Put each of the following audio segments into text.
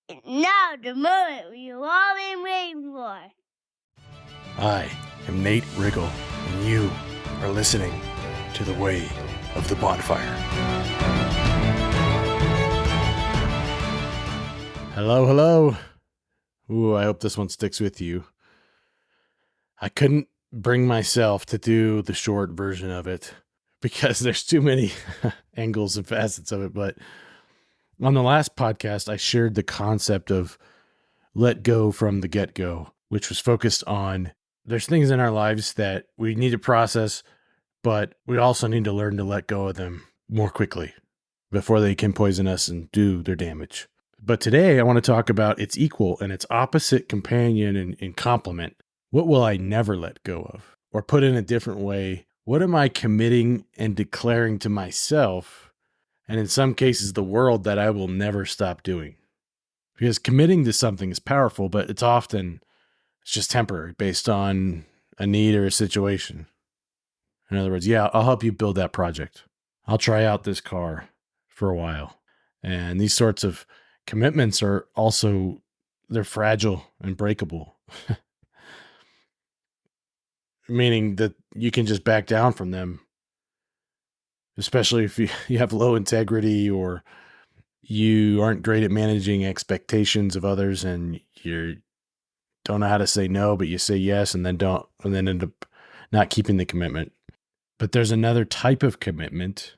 Now the moment we've all been waiting for. I am Nate Riggle, and you are listening to The Way of the Bonfire. Hello, hello. Ooh, I hope this one sticks with you. I couldn't bring myself to do the short version of it because there's too many angles and facets of it, but on the last podcast, I shared the concept of let go from the get-go, which was focused on there's things in our lives that we need to process, but we also need to learn to let go of them more quickly before they can poison us and do their damage. But today I want to talk about its equal and its opposite companion and complement. What will I never let go of? Or put in a different way, what am I committing and declaring to myself, and in some cases the world, that I will never stop doing? Because committing to something is powerful, but it's just temporary based on a need or a situation. In other words, yeah, I'll help you build that project. I'll try out this car for a while. And these sorts of commitments are also, they're fragile and breakable. Meaning that you can just back down from them, especially if you have low integrity or you aren't great at managing expectations of others and you don't know how to say no, but you say yes and then end up not keeping the commitment. But there's another type of commitment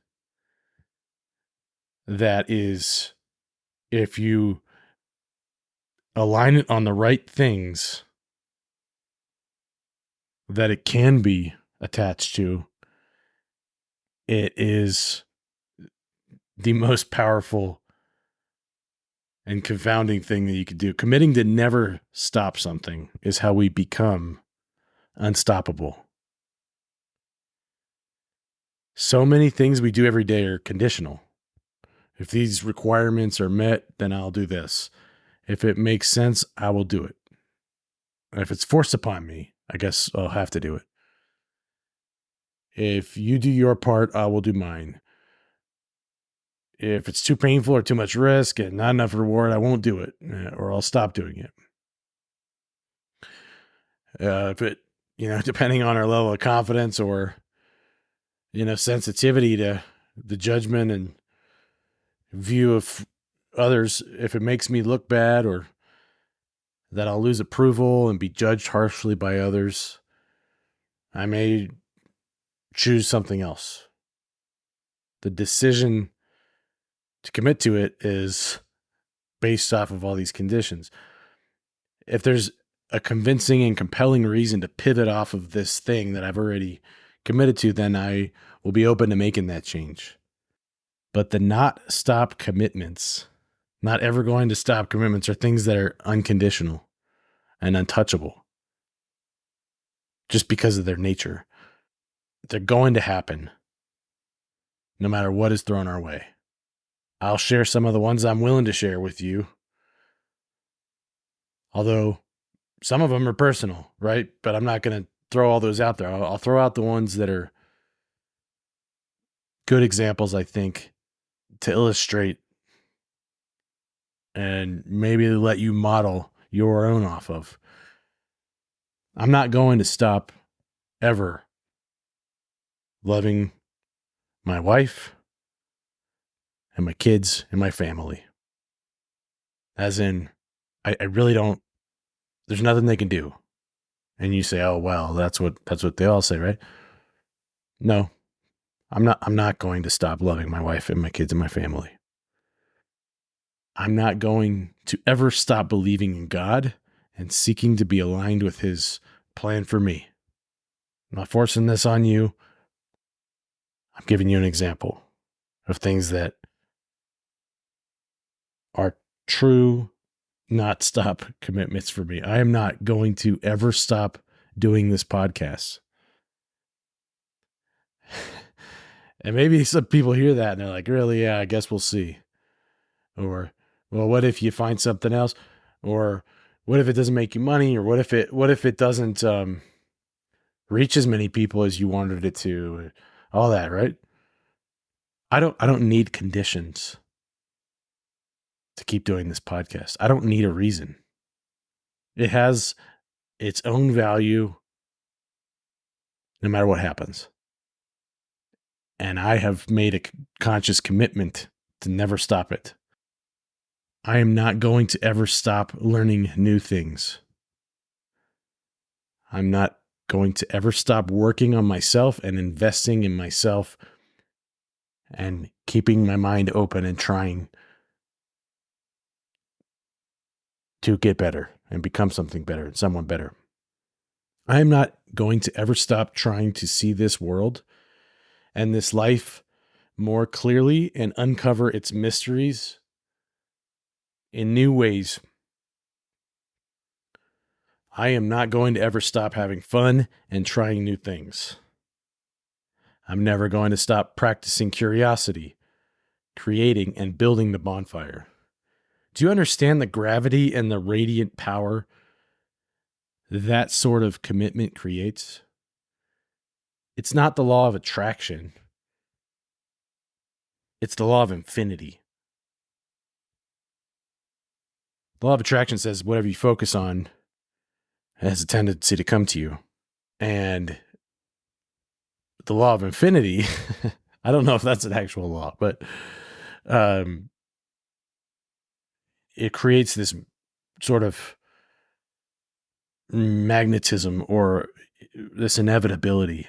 that is, if you align it on the right things that it can be attached to, it is the most powerful and confounding thing that you could do. Committing to never stop something is how we become unstoppable. So many things we do every day are conditional. If these requirements are met, then I'll do this. If it makes sense, I will do it. If it's forced upon me, I guess I'll have to do it. If you do your part, I will do mine. If it's too painful or too much risk and not enough reward, I won't do it, or I'll stop doing it. If it, depending on our level of confidence or, sensitivity to the judgment and view of others, if it makes me look bad or that I'll lose approval and be judged harshly by others, I may choose something else. The decision to commit to it is based off of all these conditions. If there's a convincing and compelling reason to pivot off of this thing that I've already committed to, then I will be open to making that change. But the not ever going to stop commitments are things that are unconditional and untouchable just because of their nature. They're going to happen no matter what is thrown our way. I'll share some of the ones I'm willing to share with you, although some of them are personal, right? But I'm not going to throw all those out there. I'll throw out the ones that are good examples, I think, to illustrate and maybe let you model your own off of. I'm not going to stop ever loving my wife and my kids and my family. As in, I really don't, there's nothing they can do. And you say, oh, well, that's what they all say, right? No, I'm not going to stop loving my wife and my kids and my family. I'm not going to ever stop believing in God and seeking to be aligned with His plan for me. I'm not forcing this on you. I'm giving you an example of things that are true, not stop commitments for me. I am not going to ever stop doing this podcast. And maybe some people hear that and they're like, really? Yeah, I guess we'll see. Or, well, what if you find something else? Or what if it doesn't make you money? Or what if it doesn't reach as many people as you wanted it to? All that, right? I don't need conditions. to keep doing this podcast. I don't need a reason. It has its own value no matter what happens. And I have made a conscious commitment to never stop it. I am not going to ever stop learning new things. I'm not going to ever stop working on myself and investing in myself and keeping my mind open and trying to get better and become something better and someone better. I am not going to ever stop trying to see this world and this life more clearly and uncover its mysteries in new ways. I am not going to ever stop having fun and trying new things. I'm never going to stop practicing curiosity, creating and building the bonfire. Do you understand the gravity and the radiant power that sort of commitment creates? It's not the law of attraction. It's the law of infinity. The law of attraction says whatever you focus on has a tendency to come to you. And the law of infinity, I don't know if that's an actual law, but it creates this sort of magnetism or this inevitability.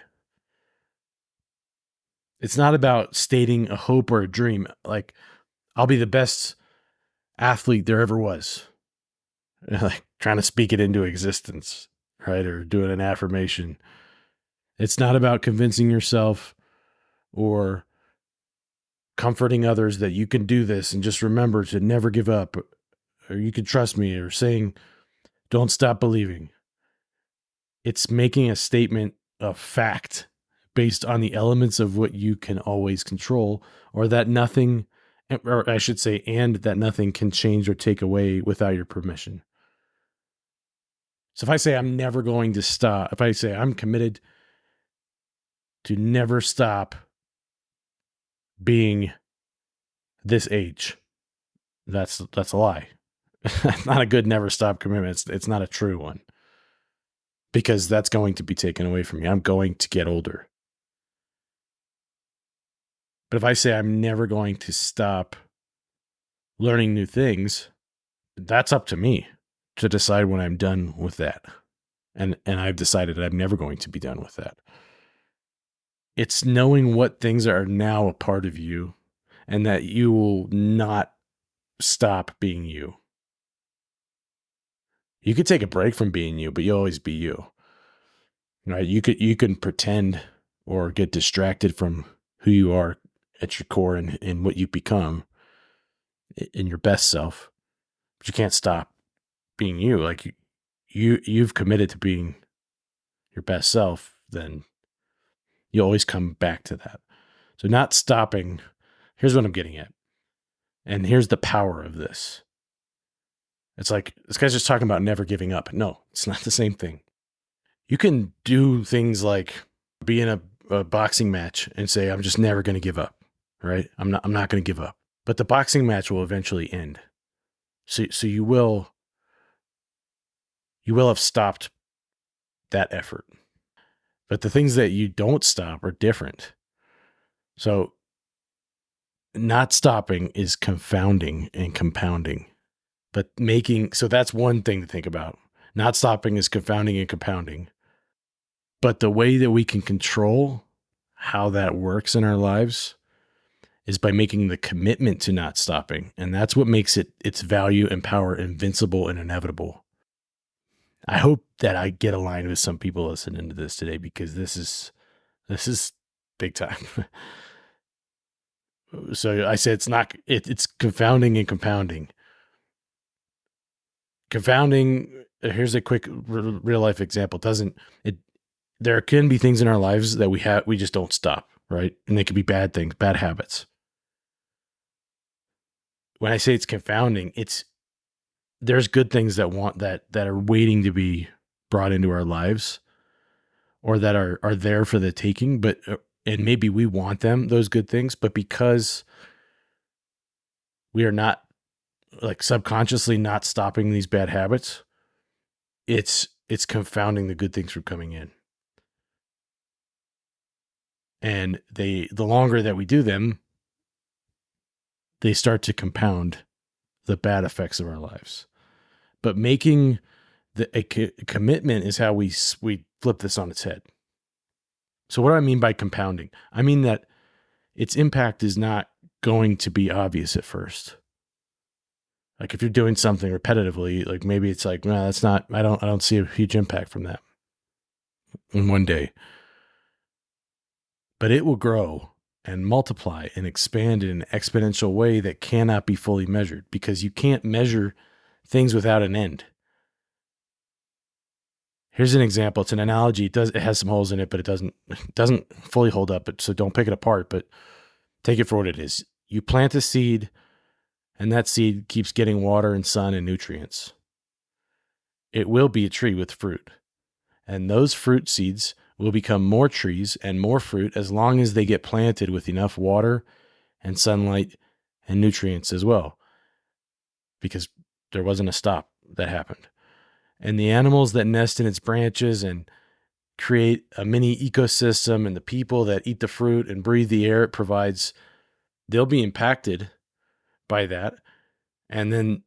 It's not about stating a hope or a dream. Like, I'll be the best athlete there ever was. Like trying to speak it into existence, right? Or doing an affirmation. It's not about convincing yourself or comforting others that you can do this and just remember to never give up, or you can trust me, or saying, don't stop believing. It's making a statement of fact based on the elements of what you can always control, or that nothing, or I should say, and that nothing can change or take away without your permission. So if I say I'm never going to stop, if I say I'm committed to never stop being this age, that's a lie. It's not a good never stop commitment. It's not a true one, because that's going to be taken away from me. I'm going to get older. But if I say I'm never going to stop learning new things, that's up to me to decide when I'm done with that. And I've decided I'm never going to be done with that. It's knowing what things are now a part of you and that you will not stop being you. You could take a break from being you, but you'll always be you. Right? You can pretend or get distracted from who you are at your core and what you become in your best self, but you can't stop being you. Like you've committed to being your best self, then you always come back to that. So not stopping. Here's what I'm getting at. And here's the power of this. It's like, this guy's just talking about never giving up. No, it's not the same thing. You can do things like be in a boxing match and say, I'm just never going to give up, right? I'm not going to give up. But the boxing match will eventually end. So you will have stopped that effort. But the things that you don't stop are different. So not stopping is confounding and compounding. But so that's one thing to think about. Not stopping is confounding and compounding. But the way that we can control how that works in our lives is by making the commitment to not stopping. And that's what makes its value and power invincible and inevitable. I hope that I get aligned with some people listening to this today, because this is big time. So I said it's confounding and compounding. Confounding, here's a quick real life example. There can be things in our lives that we just don't stop, right? And they can be bad things, bad habits. When I say it's confounding, there's good things that are waiting to be brought into our lives, or that are there for the taking, and maybe we want them, those good things, but because we are not like subconsciously not stopping these bad habits, it's confounding the good things from coming in. And the longer that we do them, they start to compound the bad effects of our lives. But making a commitment is how we flip this on its head. So what do I mean by compounding? I mean that its impact is not going to be obvious at first. Like if you're doing something repetitively, like maybe it's like, no, that's not, I don't see a huge impact from that in one day. But it will grow and multiply and expand in an exponential way that cannot be fully measured, because you can't measure things without an end. Here's an example. It's an analogy. It has some holes in it, but it doesn't fully hold up. So don't pick it apart, but take it for what it is. You plant a seed, and that seed keeps getting water and sun and nutrients. It will be a tree with fruit. And those fruit seeds will become more trees and more fruit as long as they get planted with enough water and sunlight and nutrients as well. Because there wasn't a stop that happened. And the animals that nest in its branches and create a mini ecosystem, and the people that eat the fruit and breathe the air it provides, they'll be impacted by that. And then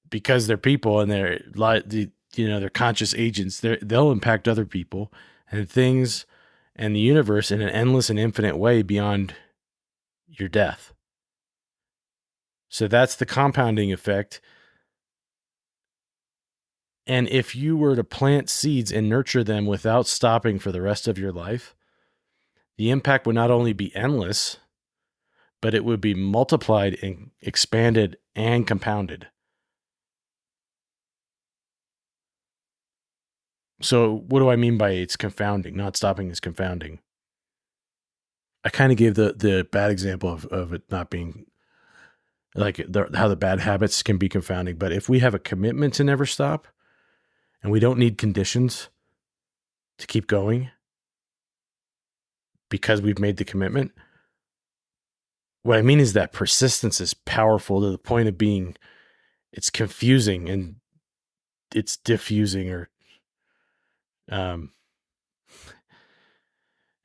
because they're people and they're conscious agents, they'll impact other people and things and the universe in an endless and infinite way beyond your death. So that's the compounding effect. And if you were to plant seeds and nurture them without stopping for the rest of your life, the impact would not only be endless, but it would be multiplied and expanded and compounded. So what do I mean by it's confounding? Not stopping is confounding. I kind of gave the bad example of it not being like how the bad habits can be confounding. But if we have a commitment to never stop, and we don't need conditions to keep going because we've made the commitment, what I mean is that persistence is powerful to the point of being, it's confusing and it's diffusing, or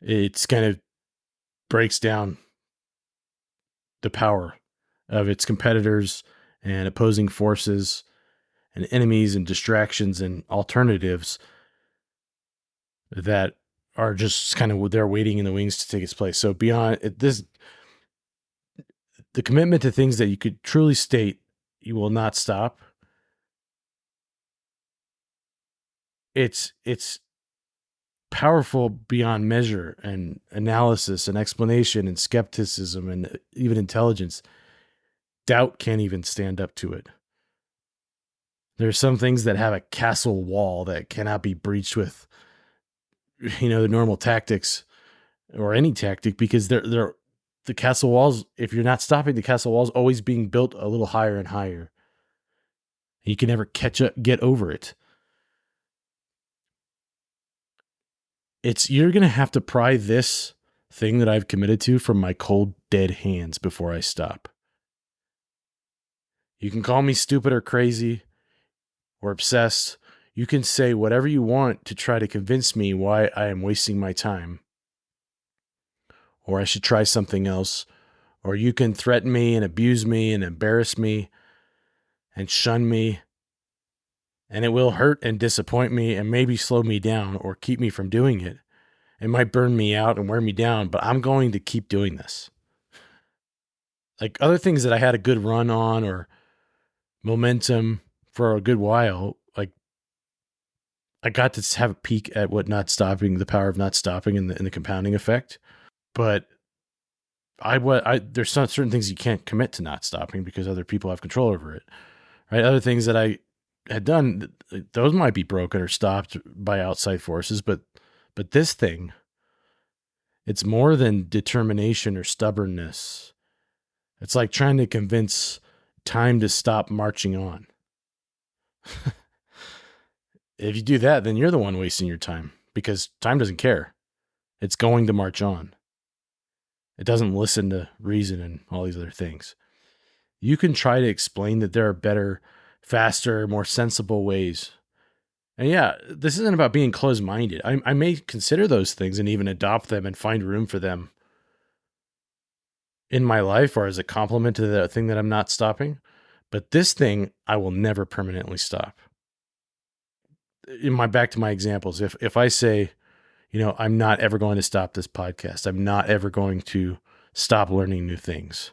it's kind of breaks down the power of its competitors and opposing forces and enemies and distractions and alternatives that are just kind of there waiting in the wings to take its place. So beyond this, the commitment to things that you could truly state you will not stop, it's powerful beyond measure and analysis and explanation and skepticism and even intelligence. Doubt can't even stand up to it. There's some things that have a castle wall that cannot be breached with, the normal tactics or any tactic, because they're the castle walls. If you're not stopping, the castle walls always being built a little higher and higher. You can never get over it. You're going to have to pry this thing that I've committed to from my cold, dead hands before I stop. You can call me stupid or crazy or obsessed. You can say whatever you want to try to convince me why I am wasting my time, or I should try something else. Or you can threaten me and abuse me and embarrass me and shun me. And it will hurt and disappoint me and maybe slow me down or keep me from doing it. It might burn me out and wear me down, but I'm going to keep doing this. Like other things that I had a good run on or momentum for a good while, like I got to have a peek at what not stopping, the power of not stopping and the compounding effect. But there's some certain things you can't commit to not stopping because other people have control over it, right? Other things that I had done, those might be broken or stopped by outside forces, but this thing, it's more than determination or stubbornness. It's like trying to convince time to stop marching on. If you do that, then you're the one wasting your time, because time doesn't care. It's going to march on. It doesn't listen to reason and all these other things. You can try to explain that there are better, faster, more sensible ways. And yeah, this isn't about being closed-minded. I may consider those things and even adopt them and find room for them in my life or as a complement to the thing that I'm not stopping. But this thing, I will never permanently stop. Back to my examples. If I say, I'm not ever going to stop this podcast, I'm not ever going to stop learning new things.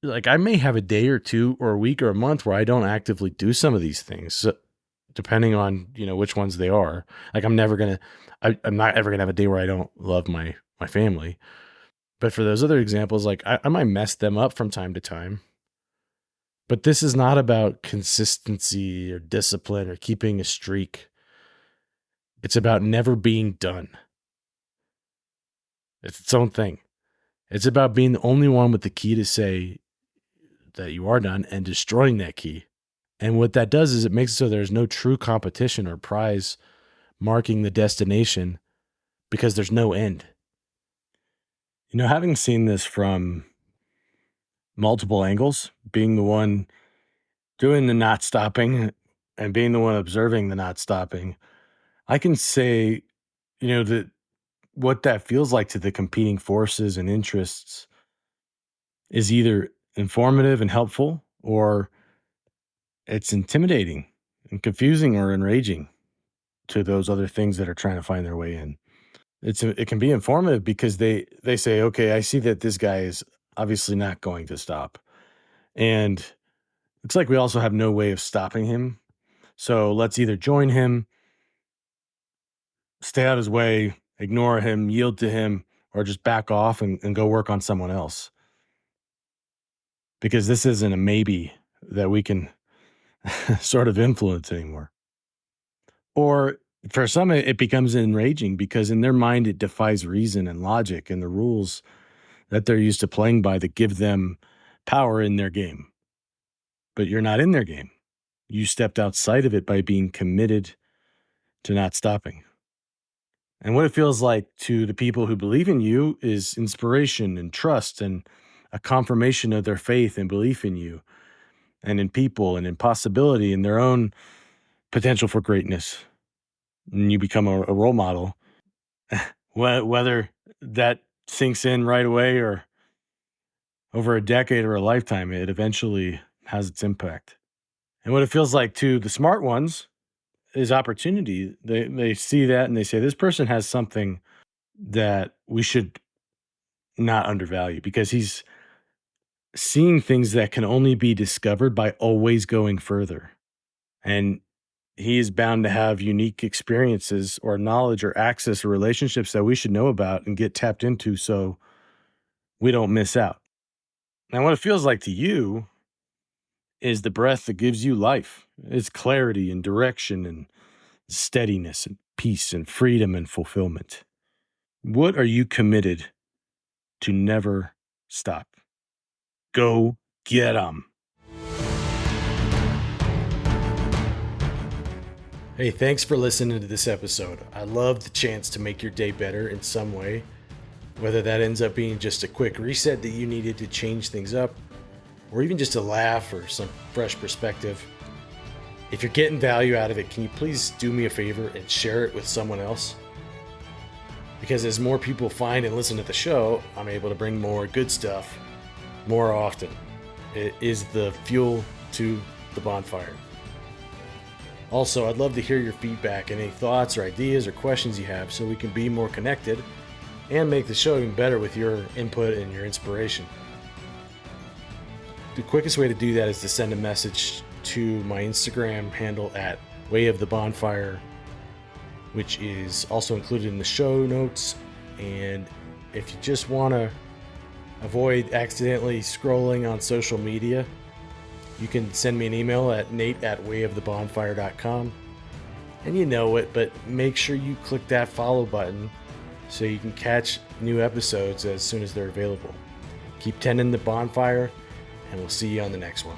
Like, I may have a day or two or a week or a month where I don't actively do some of these things, depending on, which ones they are. Like, I'm not ever going to have a day where I don't love my family. But for those other examples, like, I might mess them up from time to time. But this is not about consistency or discipline or keeping a streak. It's about never being done. It's its own thing. It's about being the only one with the key to say that you are done and destroying that key. And what that does is it makes it so there's no true competition or prize marking the destination because there's no end. Having seen this from multiple angles, being the one doing the not stopping and being the one observing the not stopping, I can say, that what that feels like to the competing forces and interests is either informative and helpful, or it's intimidating and confusing or enraging to those other things that are trying to find their way in. It can be informative because they say, okay, I see that this guy is obviously not going to stop. And it's like we also have no way of stopping him. So let's either join him, stay out his way, ignore him, yield to him, or just back off and go work on someone else. Because this isn't a maybe that we can sort of influence anymore. Or for some, it becomes enraging because in their mind, it defies reason and logic and the rules that they're used to playing by that give them power in their game. But you're not in their game. You stepped outside of it by being committed to not stopping. And what it feels like to the people who believe in you is inspiration and trust and a confirmation of their faith and belief in you and in people and in possibility and their own potential for greatness. And you become a role model. Whether that sinks in right away or over a decade or a lifetime, it eventually has its impact. And what it feels like to the smart ones is opportunity. They see that and they say, this person has something that we should not undervalue because he's seeing things that can only be discovered by always going further. And he is bound to have unique experiences or knowledge or access or relationships that we should know about and get tapped into so we don't miss out. Now, what it feels like to you is the breath that gives you life. It's clarity and direction and steadiness and peace and freedom and fulfillment. What are you committed to never stop? Go get 'em. Hey, thanks for listening to this episode. I love the chance to make your day better in some way, whether that ends up being just a quick reset that you needed to change things up, or even just a laugh or some fresh perspective. If you're getting value out of it, can you please do me a favor and share it with someone else? Because as more people find and listen to the show, I'm able to bring more good stuff more often. It is the fuel to the bonfire. Also, I'd love to hear your feedback and any thoughts or ideas or questions you have so we can be more connected and make the show even better with your input and your inspiration. The quickest way to do that is to send a message to my Instagram handle at Way of the Bonfire, which is also included in the show notes. And if you just want to avoid accidentally scrolling on social media, you can send me an email at nate@wayofthebonfire.com. And you know it, but make sure you click that follow button so you can catch new episodes as soon as they're available. Keep tending the bonfire, and we'll see you on the next one.